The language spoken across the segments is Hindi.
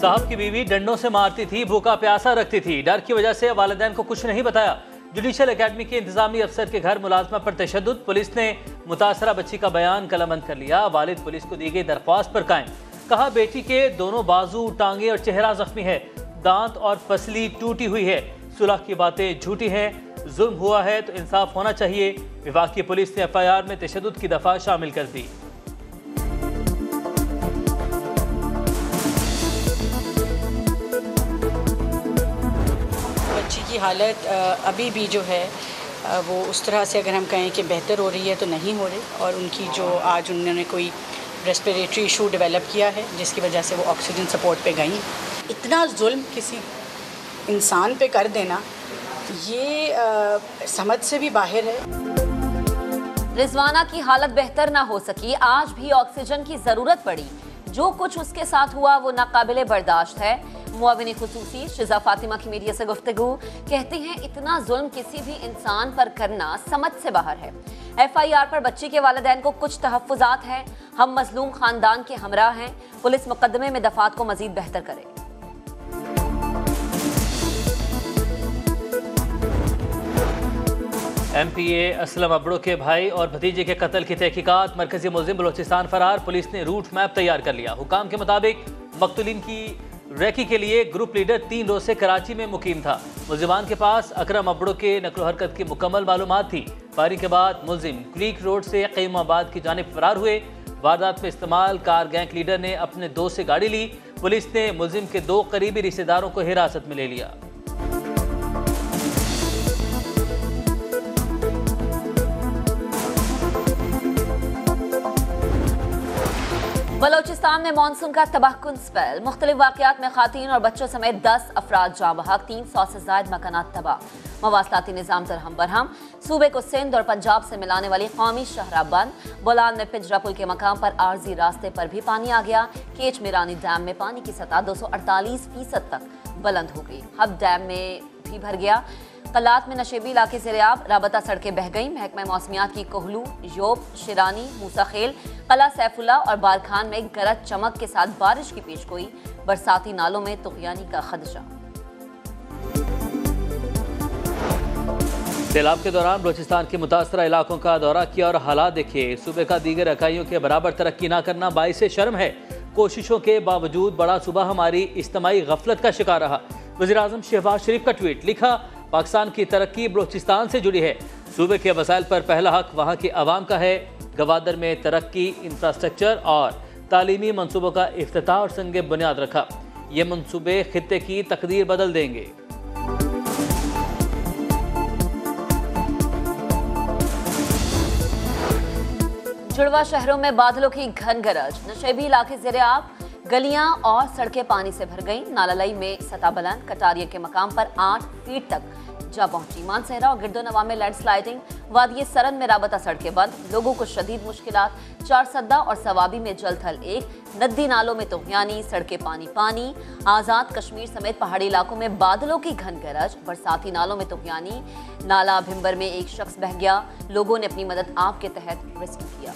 साहब की बीवी डंडों से मारती थी, भूखा प्यासा रखती थी। डर की वजह से वालिदैन को कुछ नहीं बताया। जुडिशल एकेडमी के इंतजामी अफसर के घर मुलाजमा पर तशद्दुद। पुलिस ने मुतासरा बच्ची का बयान कलमबंद कर लिया। वालिद पुलिस को दी गई दरख्वास्त पर कायम। कहा बेटी के दोनों बाजू, टांगे और चेहरा जख्मी है, दांत और फसली टूटी हुई है। सुलह की बातें झूठी हैं। जुल्म हुआ है तो इंसाफ होना चाहिए। विभाग की पुलिस ने FIR में तशद्दुद की दफा शामिल कर दी। बच्ची की हालत अभी भी जो है वो उस तरह से अगर हम कहें कि बेहतर हो रही है तो नहीं हो रही, और उनकी जो आज उन्होंने कोई रेस्पिरेटरी इशू डेवलप किया है जिसकी वजह से वो ऑक्सीजन सपोर्ट पे गई। इतना जुल्म किसी इंसान पे कर देना ये समझ से भी बाहर है। रिजवाना की हालत बेहतर ना हो सकी, आज भी ऑक्सीजन की जरूरत पड़ी। जो कुछ उसके साथ हुआ वो नाकाबिले बर्दाश्त है। मुआविन खुसूसी शिजा फातिमा की मीडिया से गुफ्तगू, कहती हैं इतना जुल्म किसी भी इंसान पर करना समझ से बाहर है। FIR पर बच्ची के वालिदैन को कुछ तहफ्फुजात हैं। हम मजलूम खानदान के हमराह हैं। पुलिस मुकदमे में दफात को मजीद बेहतर करे। MPA असलम अबड़ो के भाई और भतीजे के कत्ल की तहकीकात। मरकजी मुलजिम बलोचिस्तान फरार। पुलिस ने रूट मैप तैयार कर लिया। हुकाम के मुताबिक मकतूलीन की रैकी के लिए ग्रुप लीडर 3 रोज से कराची में मुकीम था। मुलजिमान के पास अकरम अबड़ो के नकलो हरकत की मुकम्मल मालूमात थी। फायरिंग के बाद मुलजिम क्रीक रोड से क़ैमाबाद की जानिब फरार हुए। वारदात में इस्तेमाल कार गैंग लीडर ने अपने दोस्त से गाड़ी ली। पुलिस ने मुलजिम के 2 करीबी रिश्तेदारों को हिरासत में ले लिया। बलोचिस्तान में मानसून का तबाहकुन स्पेल। मुख्तलिफ वाक़यात में खातीन और बच्चों समेत 10 अफराद जाँ बहक, 300 से ज़ायद मकानात तबाह। मवासलाती निज़ाम दरहम बरहम। सूबे को सिंध और पंजाब से मिलाने वाली कौमी शहरा बंद। बोलान में पिंजरा पुल के मकाम पर आर्जी रास्ते पर भी पानी आ गया। केच मिरानी डैम में पानी की सतह 248% तक बुलंद हो गई। हब डैम में भी भर गया। कलात में नशेबी इलाके से रियाब, राबता सड़कें बह गईं। महकमा मौसमियात की कोहलू, योब, शिरानी, मूसाखेल, कला सैफुल्ला और बारखान में गरज चमक के साथ बारिश की पेशगोई। बरसाती नालों में तुग़यानी का खदशा। सैलाब के दौरान बलोचिस्तान के मुतासरा इलाकों का दौरा किया और हालात देखिए। सूबे का दीगर इकाइयों के बराबर तरक्की ना करना बाइसे शर्म है। कोशिशों के बावजूद बड़ा सूबा हमारी इज्तिमाई गफलत का शिकार रहा। वज़ीर-ए-आज़म शहबाज शरीफ का ट्वीट। लिखा, पाकिस्तान की तरक्की बलोचिस्तान से जुड़ी है। सूबे के वसाइल पर पहला हक वहाँ की आवाम का है। गवादर में तरक्की, इंफ्रास्ट्रक्चर और तालीमी मनसूबों का इफ्तिताह और संगे बुनियाद रखा। ये मनसूबे खित्ते की तकदीर बदल देंगे। जुड़वा शहरों में बादलों की घन गरज। नशेबी इलाके ज़ेरे-आब, गलियां और सड़कें पानी से भर गईं। नालालई में सतह बुलंद, कटारिया के मकाम पर 8 फीट तक जा पहुंची। मानसहरा और गिरदोनवा में लैंडस्लाइडिंग। वादिये सरन में राबता सड़कें बंद, लोगों को शदीद मुश्किलात। चारसद्दा और सवाबी में जलथल 1, नदी नालों में तुग़यानी, सड़कें पानी पानी। आज़ाद कश्मीर समेत पहाड़ी इलाकों में बादलों की घन गरज, बरसाती नालों में तुग़यानी। नाला भिम्बर में एक शख्स बह गया, लोगों ने अपनी मदद आप के तहत रेस्क्यू किया।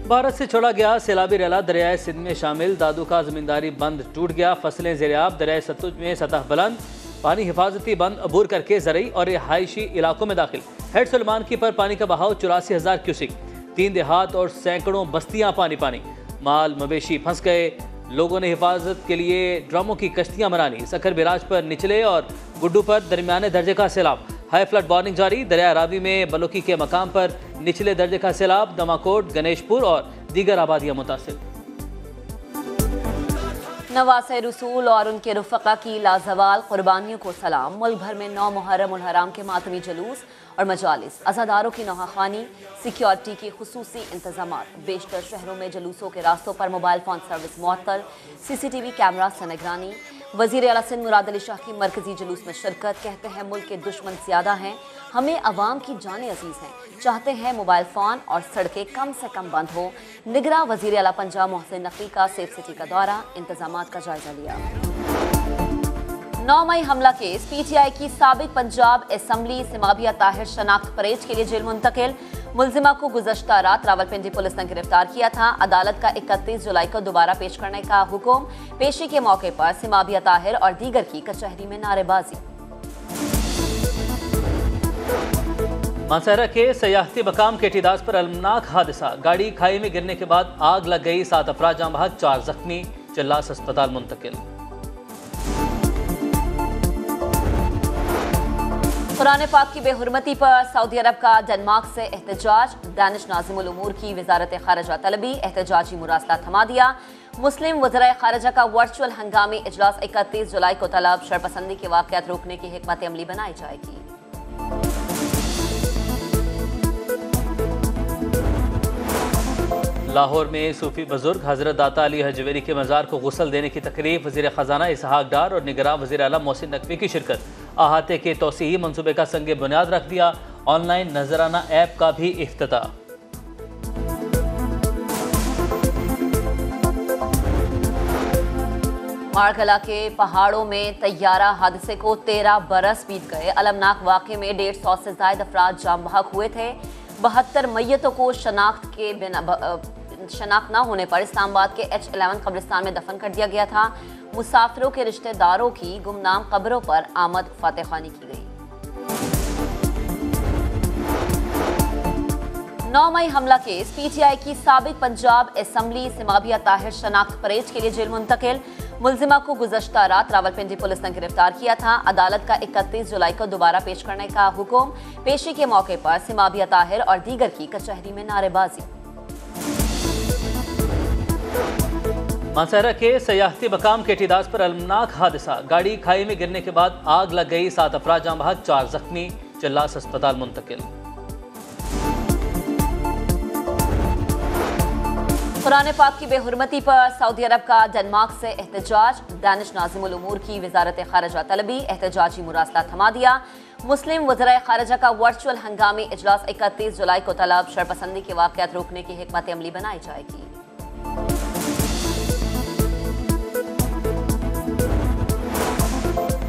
भारत से छोड़ा गया सैलाबी रेला दरियाए सिंध में शामिल। दादू का जमींदारी बंद टूट गया। फसलें ज़ेरे-आब। दरियाए सतलुज में सतह बुलंद। पानी हिफाजती बंद अबूर करके ज़रई और रिहायशी इलाकों में दाखिल। हेड सलमान की पर पानी का बहाव 84,000 क्यूसिक। 3 देहात और सैकड़ों बस्तियां पानी पानी। माल मवेशी फंस गए। लोगों ने हिफाजत के लिए ड्रमों की कश्तियां बना ली। सखर बिराज पर निचले और गुड्डू पर दरमियाने दर्जे का सैलाब। हाई फ्लड वार्निंग जारी। दरिया रावी में बलोकी के मकाम पर निचले दर्जे का सैलाब। दमाकोट, गणेशपुर और दीगर आबादियां मुतासिर। नवासे रसूल और उनके रुफ़क़ा की लाजवाल कुर्बानियों को सलाम। मुल्क भर में 9 मुहर्रम उल हराम के मातमी जुलूस और मजालिस। अज़ादारों की नौहाखानी, सिक्योरिटी के खुसूसी इंतजामात। बेशतर शहरों में जुलूसों के रास्तों पर मोबाइल फ़ोन सर्विस मुअत्तल। CCTV कैमरा से निगरानी। वज़ीर आला सिंध मुराद अली शाह की मरकजी जुलूस में शिरकत। कहते हैं मुल्क के दुश्मन ज़्यादा हैं, हमें अवाम की जानें अजीज़ हैं। चाहते हैं मोबाइल फ़ोन और सड़कें कम से कम बंद हो। निगरां वज़ीर आला पंजाब मोहसिन नकवी का सेफ सिटी का दौरा, इंतजामात का जायजा लिया। 9 मई हमला केस PTI की साबिक पंजाब असम्बली सिमाबिया ताहिर शनाख्त परेड के लिए जेल मुंतकिल। मुलजिमा को गुज़श्ता रात रावलपिंडी पुलिस ने गिरफ्तार किया था। अदालत का 31 जुलाई को दोबारा पेश करने का हुक्म। पेशी के मौके पर सिमाबिया ताहिर और दीगर की कचहरी में नारेबाजी। मानसहरा के सयाहती मकाम के टिदास पर अलमनाक हादसा। गाड़ी खाई में गिरने के बाद आग लग गई, 7 अफराद जाँ बहक, 4 जख्मी, चिल्लास अस्पताल मुंतकिल। कुरान पाक की बेहुरमती पर सऊदी अरब का डेनमार्क से एहतजाज। दानिश नाज़िमुल उमूर की वजारत खारजा तलबी, एहतजाजी मुरासला थमा दिया। मुस्लिम वज़राए खारजा का वर्चुअल हंगामी इजलास 31 जुलाई को तलब। शरपसंदी के वाक़यात रोकने की हिकमत अमली बनाई जाएगी। लाहौर में सूफी बुजुर्ग हजरत दाता अली हजवेरी के मज़ार को गुस्ल देने की तकरीब। वज़ीर ख़जाना इसहाक डार और निगरान वज़ीर आला मोहसिन नकवी की शिरकत। अहाते के तोसीही मनसूबे का संग बुनियाद रख दिया। ऑनलाइन नजराना ऐप का भी इफ्तिताह। मारकला के पहाड़ों में तैयारा हादसे को 13 बरस बीत गए। अलमनाक वाक़े में 150 से ज़ायद अफराद जाम बहक हुए थे। 72 मैयतों को शनाख्त न होने पर इस्लामाबाद के H11 कब्रिस्तान में दफन कर दिया गया था। मुसाफिरों के रिश्तेदारों की गुमनाम कब्रों पर आमद फातेखानी की गई। 9 मई हमला केस PTI की साबिक पंजाब असम्बली सिमाबिया ताहिर शनाख्त परेड के लिए जेल मुंतकिल। मुलजिमा को गुज़श्ता रात रावलपिंडी पुलिस ने गिरफ्तार किया था। अदालत का 31 जुलाई को दोबारा पेश करने का हुक्म। पेशी के मौके पर सिमाबिया ताहिर और दीगर की कचहरी में नारेबाजी। मानसहरा के सयाहती मकाम के टिदास पर अलमनाक हादसा। गाड़ी खाई में गिरने के बाद आग लग गई, 7 अफराद जाँ बहक, 4 जख्मी, चिल्लास अस्पताल मुंतकिल। कुरान पाक की बेहुरमती पर सऊदी अरब का डेनमार्क से एहतजाज। दानिश नाज़िमुल उमूर की वजारत खारजा तलबी, एहतजाजी मुरासला थमा दिया। मुस्लिम वज़राए खारजा का वर्चुअल हंगामी इजलास 31 जुलाई को तलब। शरपसंदी के वाक़यात रोकने की हिकमत अमली बनाई जाएगी।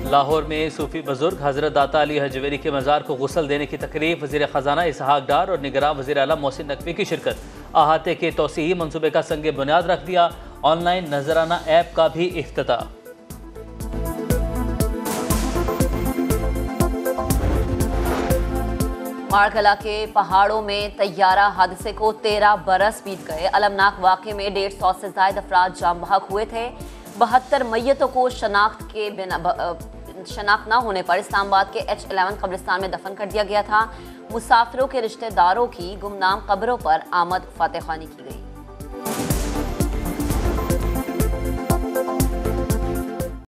लाहौर में सूफी बुजुर्ग हजरत दाता अली हजवेरी के मज़ार को गुस्ल देने की तकरीब। वज़ीर ख़जाना इसहाक डार और निगरान वज़ीर आला मोहसिन नकवी की शिरकत। अहाते के तोसीही मनसूबे का संग बुनियाद रख दिया। ऑनलाइन नजराना ऐप का भी इफ्तिताह। मारकला के पहाड़ों में तैयारा हादसे को 13 बरस बीत गए। अलमनाक वाक़े में 150 से ज़ायद अफराद जाम बहक हुए थे। 72 मैयतों को शनाख्त न होने पर इस्लामाबाद के H11 कब्रिस्तान में दफन कर दिया गया था। मुसाफिरों के रिश्तेदारों की गुमनाम कब्रों पर आमद फातेखानी की गई।